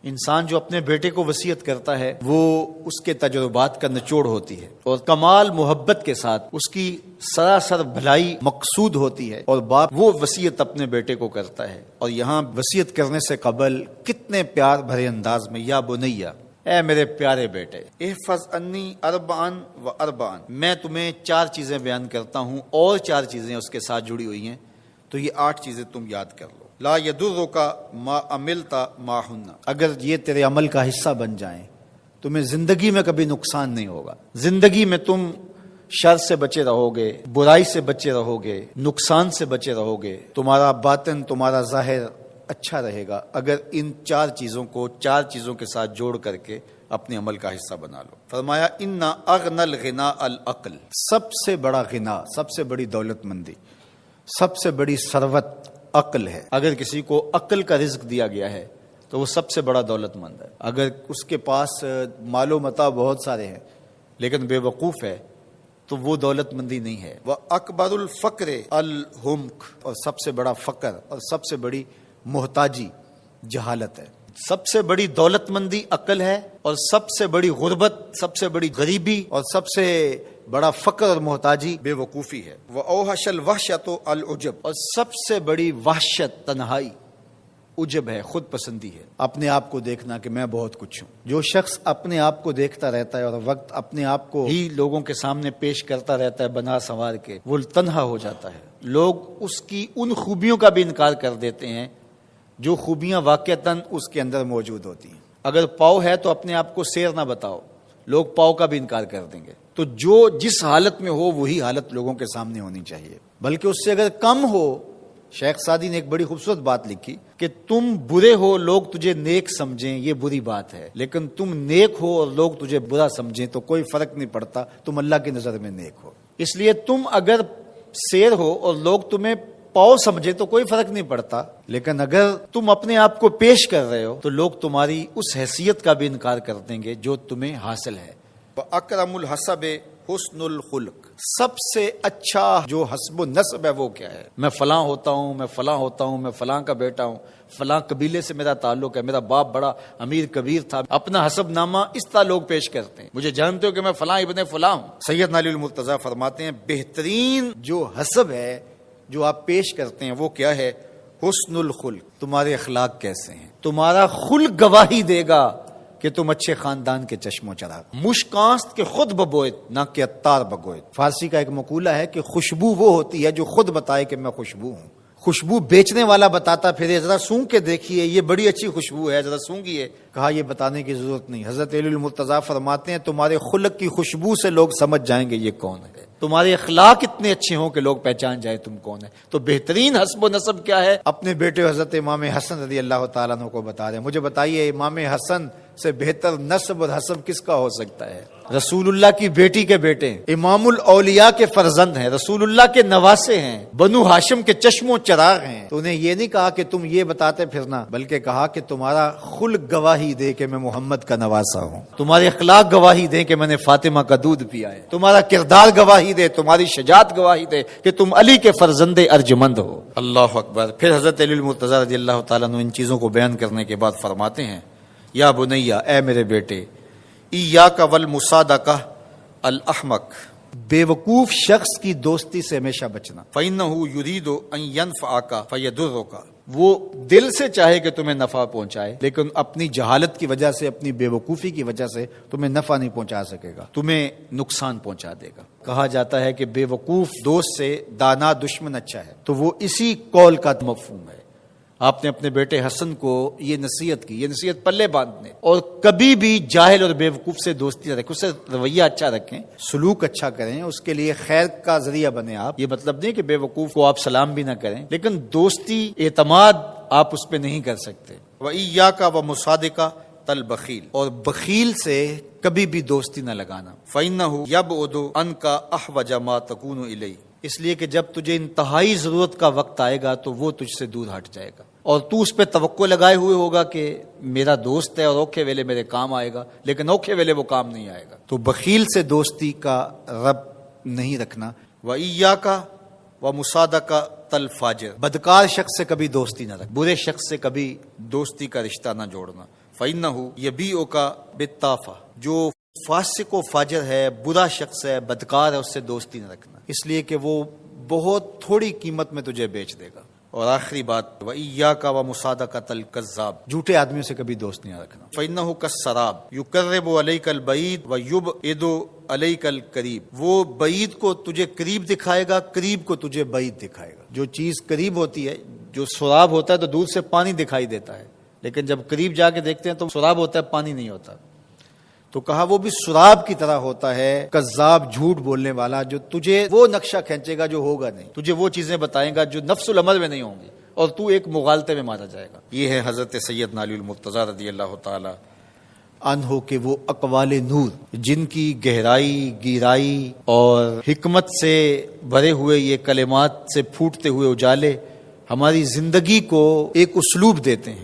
انسان جو اپنے بیٹے کو وصیت کرتا ہے وہ اس کے تجربات کا نچوڑ ہوتی ہے اور کمال محبت کے ساتھ اس کی سراسر بھلائی مقصود ہوتی ہے، اور باپ وہ وصیت اپنے بیٹے کو کرتا ہے۔ اور یہاں وصیت کرنے سے قبل کتنے پیار بھرے انداز میں یا بنیا، اے میرے پیارے بیٹے، احفظ انی اربعن و اربعن، میں تمہیں 4 چیزیں بیان کرتا ہوں اور 4 چیزیں اس کے ساتھ جڑی ہوئی ہیں، تو یہ 8 چیزیں تم یاد کر لو۔ لا یضرک ما عملت معہن، اگر یہ تیرے عمل کا حصہ بن جائیں تمہیں زندگی میں کبھی نقصان نہیں ہوگا، زندگی میں تم شر سے بچے رہو گے، برائی سے بچے رہو گے، نقصان سے بچے رہو گے، تمہارا باطن تمہارا ظاہر اچھا رہے گا اگر ان 4 چیزوں کے ساتھ جوڑ کر کے اپنے عمل کا حصہ بنا لو۔ فرمایا ان اغنى الغنى العقل، سب سے بڑا غنا، سب سے بڑی دولت مندی، سب سے بڑی ثروت عقل ہے۔ اگر کسی کو عقل کا رزق دیا گیا ہے تو وہ سب سے بڑا دولت مند ہے۔ اگر اس کے پاس مال و متاع بہت سارے ہیں لیکن بے وقوف ہے تو وہ دولت مندی نہیں ہے۔ وَأَكْبَرُ الْفَقْرِ الْحُمْقُ، اور سب سے بڑا فقر اور سب سے بڑی محتاجی جہالت ہے۔ سب سے بڑی دولت مندی عقل ہے، اور سب سے بڑی غربت، سب سے بڑی غریبی اور سب سے بڑا فقر اور محتاجی بے وقوفی ہے۔ وَأَوْحَشَ الْوَحْشَةُ الْعُجْبُ، اور سب سے بڑی وحشت تنہائی عجب ہے، خود پسندی ہے، اپنے آپ کو دیکھنا کہ میں بہت کچھ ہوں۔ جو شخص اپنے آپ کو دیکھتا رہتا ہے اور وقت اپنے آپ کو ہی لوگوں کے سامنے پیش کرتا رہتا ہے بنا سنوار کے، وہ تنہا ہو جاتا ہے۔ لوگ اس کی ان خوبیوں کا بھی انکار کر دیتے ہیں جو خوبیاں واقعتاً اس کے اندر موجود ہوتی ہیں۔ اگر پاؤ ہے تو اپنے آپ کو سیر نہ بتاؤ، لوگ پاؤ کا بھی انکار کر دیں گے۔ تو جو جس حالت میں ہو وہی حالت لوگوں کے سامنے ہونی چاہیے، بلکہ اس سے اگر کم ہو۔ شیخ سعدی نے ایک بڑی خوبصورت بات لکھی کہ تم برے ہو لوگ تجھے نیک سمجھیں یہ بری بات ہے، لیکن تم نیک ہو اور لوگ تجھے برا سمجھیں تو کوئی فرق نہیں پڑتا، تم اللہ کی نظر میں نیک ہو۔ اس لیے تم اگر سیر ہو اور لوگ تمہیں پاؤ سمجھے تو کوئی فرق نہیں پڑتا، لیکن اگر تم اپنے آپ کو پیش کر رہے ہو تو لوگ تمہاری اس حیثیت کا بھی انکار کر دیں گے جو تمہیں حاصل ہے۔ وَأَكْرَمُ الْحَسَبِ حُسْنُ الْخُلُقِ، سب سے اچھا جو حسب و نسب ہے وہ کیا ہے؟ میں فلاں ہوتا ہوں، میں فلاں ہوتا ہوں، میں فلاں کا بیٹا ہوں، فلاں قبیلے سے میرا تعلق ہے، میرا باپ بڑا امیر کبیر تھا۔ اپنا حسب نامہ اس طرح لوگ پیش کرتے ہیں، مجھے جانتے ہو کہ میں فلاں ابن فلاں ہوں۔ سیدنا علی المرتضیٰ فرماتے ہیں بہترین جو حسب ہے جو آپ پیش کرتے ہیں وہ کیا ہے؟ حسن الخلق، تمہارے اخلاق کیسے ہیں، تمہارا خلق گواہی دے گا کہ تم اچھے خاندان کے چشم و چراغ۔ مشکاست کے خود ببوئت نہ کہ عطار بگوئت۔ فارسی کا ایک مقولہ ہے کہ خوشبو وہ ہوتی ہے جو خود بتائے کہ میں خوشبو ہوں۔ خوشبو بیچنے والا بتاتا پھر ذرا سونگ کے دیکھیے یہ بڑی اچھی خوشبو ہے، ذرا سونگیے، کہا یہ بتانے کی ضرورت نہیں۔ حضرت علی المرتضیٰ فرماتے ہیں تمہارے خلق کی خوشبو سے لوگ سمجھ جائیں گے یہ کون ہے، تمہارے اخلاق اتنے اچھے ہوں کہ لوگ پہچان جائیں تم کون ہے۔ تو بہترین حسب و نسب کیا ہے؟ اپنے بیٹے حضرت امام حسن رضی اللہ تعالیٰ عنہ کو بتا رہے ہیں، مجھے بتائیے امام حسن سے بہتر نسب اور حسب کس کا ہو سکتا ہے؟ رسول اللہ کی بیٹی کے بیٹے، امام الاولیاء کے فرزند ہیں، رسول اللہ کے نواسے ہیں، بنو ہاشم کے چشم و چراغ ہیں۔ تو انہیں یہ نہیں کہا کہ تم یہ بتاتے پھرنا، بلکہ کہا کہ تمہارا خلق گواہی دے کہ میں محمد کا نواسا ہوں، تمہارے اخلاق گواہی دے کہ میں نے فاطمہ کا دودھ پیا ہے، تمہارا کردار گواہی دے، تمہاری شجاعت گواہی دے کہ تم علی کے فرزند ارجمند ہو۔ اللہ اکبر۔ پھر حضرت علی المرتضیٰ رضی اللہ تعالیٰ عنہ ان چیزوں کو بیان کرنے کے بعد فرماتے ہیں یا بنیا، اے میرے بیٹے، ایاک والمصادقہ الاحمق، بے وقوف شخص کی دوستی سے ہمیشہ بچنا۔ فإنہ یرید ان ینفعک فیضرک، وہ دل سے چاہے کہ تمہیں نفع پہنچائے لیکن اپنی جہالت کی وجہ سے، اپنی بے وقوفی کی وجہ سے تمہیں نفع نہیں پہنچا سکے گا، تمہیں نقصان پہنچا دے گا۔ کہا جاتا ہے کہ بے وقوف دوست سے دانا دشمن اچھا ہے، تو وہ اسی قول کا مفہوم ہے۔ آپ نے اپنے بیٹے حسن کو یہ نصیحت کی، یہ نصیحت پلے باندھنے، اور کبھی بھی جاہل اور بے وقوف سے دوستی نہ رکھیں، اس سے رویہ اچھا رکھیں، سلوک اچھا کریں، اس کے لیے خیر کا ذریعہ بنے آپ۔ یہ مطلب نہیں کہ بے وقوف کو آپ سلام بھی نہ کریں، لیکن دوستی اعتماد آپ اس پہ نہیں کر سکتے۔ وَإِيَّاكَ وَمُصَادِقَةَ الْبَخِيلِ، اور بخیل سے کبھی بھی دوستی نہ لگانا۔ فَإِنَّهُ يَبْعُدُ عَنْكَ أَحْوَجَ مَا تَكُونُ إِلَيْهِ، اس لیے کہ جب تجھے انتہائی ضرورت کا وقت آئے گا تو وہ تجھ سے دور ہٹ جائے گا، اور تو اس پہ توقع لگائے ہوئے ہوگا کہ میرا دوست ہے اور اوکھے ویلے میرے کام آئے گا، لیکن اوکھے ویلے وہ کام نہیں آئے گا۔ تو بخیل سے دوستی کا رب نہیں رکھنا۔ وَإِيَّاكَ وَمُصَادَقَةَ الْفَاجِرِ، بدکار شخص سے کبھی دوستی نہ رکھ، برے شخص سے کبھی دوستی کا رشتہ نہ جوڑنا۔ فَإِنَّهُ يَبِيعُكَ بِالطَّافَةِ، جو فاسق و فاجر ہے، برا شخص ہے، بدکار ہے، اس سے دوستی نہ رکھنا، اس لیے کہ وہ بہت تھوڑی قیمت میں تجھے بیچ دے گا۔ اور آخری بات، وَإِيَّاكَ وَمُصَادَقَةَ الْكَذَّابِ، جھوٹے آدمیوں سے کبھی دوست نہیں رکھنا۔ فَإِنَّهُ كَالسَّرَابِ يُقَرِّبُ عَلَيْكَ الْبَعِيدَ وَيُبْعِدُ عَلَيْكَ الْقَرِيبَ، وہ بعید کو تجھے قریب دکھائے گا، قریب کو تجھے بعید دکھائے گا۔ جو چیز قریب ہوتی ہے، جو سراب ہوتا ہے تو دور سے پانی دکھائی دیتا ہے، لیکن جب قریب جا کے دیکھتے ہیں تو سراب ہوتا ہے، پانی نہیں ہوتا۔ تو کہا وہ بھی سراب کی طرح ہوتا ہے، کذاب، جھوٹ بولنے والا، جو تجھے وہ نقشہ کھینچے گا جو ہوگا نہیں، تجھے وہ چیزیں بتائے گا جو نفس العمل میں نہیں ہوں گی، اور تو ایک مغالطے میں مارا جائے گا۔ یہ ہے حضرت سیدنا علی المرتضیٰ رضی اللہ تعالی عنہ کے وہ اقوال نور، جن کی گہرائی، گیرائی اور حکمت سے بھرے ہوئے یہ کلمات سے پھوٹتے ہوئے اجالے ہماری زندگی کو ایک اسلوب دیتے ہیں۔